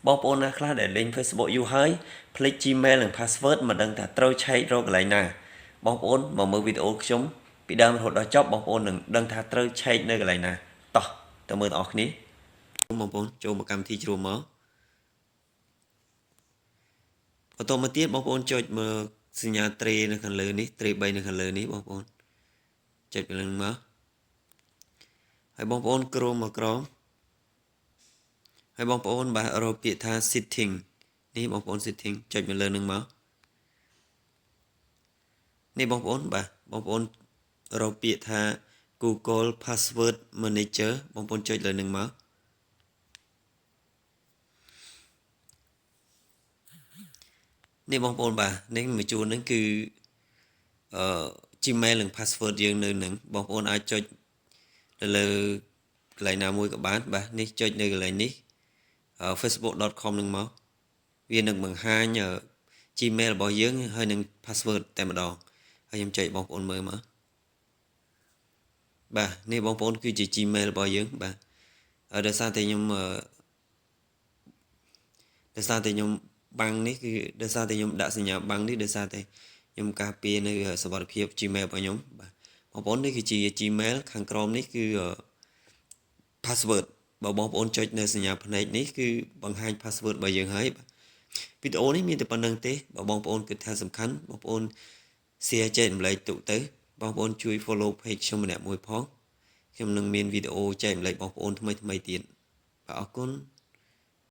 បងប្អូនណាខ្លះដែលលេង Facebook យូរហើយភ្លេច Gmail និង password មិនដឹងថាត្រូវឆែករកកន្លែងណាបងប្អូនមកមើលវីដេអូខ្ញុំពីដើមរហូតដល់ចប់បងប្អូននឹងដឹងថាត្រូវឆែកនៅកន្លែងណាតោះទៅមើលបងប្អូនគ្នាបងប្អូនចូលមកកម្មវិធីជ្រុំមកបន្តមកទៀតបងប្អូនចុចមើលសញ្ញាត្រេនៅខាងលើនេះត្រេ3នៅខាងលើនេះបងប្អូនចុចលើមកហើយបងប្អូនគ្រោមមកក្រោមហើយបងប្អូនបាទរកពាក្យថា setting នេះបងប្អូន setting ចុចមកលើនឹងមកនេះបងប្អូនបាទបងប្អូនរកពាក្យថា Google Password Manager បងប្អូនចុចលើនឹងមកនេះបងប្អូនបាទនេះមួយជួរនឹងគឺGmail និង password យើងនៅនឹងបងប្អូនអាចចុចទៅលើកន្លែងណាមួយក៏បានបាទនេះចុចនៅកន្លែងនេះfacebook.com នឹងមកវានឹងបង្ហាញ Gmail របស់យើងហើយនឹង password តែម្ដងហើយខ្ញុំចុចបងប្អូនមើលមកបាទនេះបងប្អូនគឺជា Gmail របស់យើងបាទដោយសារតែខ្ញុំបាំងនេះគឺដោយសារតែខ្ញុំដាក់សញ្ញាបាំងនេះដោយសារតែខ្ញុំការពារនៅសុវត្ថិភាព Gmail របស់ខ្ញុំបាទបងប្អូននេះគឺជា Gmail ខាងក្រោមនេះគឺ password បើបងប្អូនចុចនៅសញ្ញាភ្នែកនេះគឺបង្ហាញ password របស់យើងហើយវីដេអូនេះមានតែប៉ុណ្្នឹងទេបើបងប្អូនគិតថាសំខាន់បងប្អូន share ចែករំលែកទុកទៅបងប្អូនជួយ follow page ខ្ញុំម្នាក់មួយផងខ្ញុំនឹងមានវីដេអូចែករំលែកបងប្អូនថ្មីទៀតបាទអរគុណ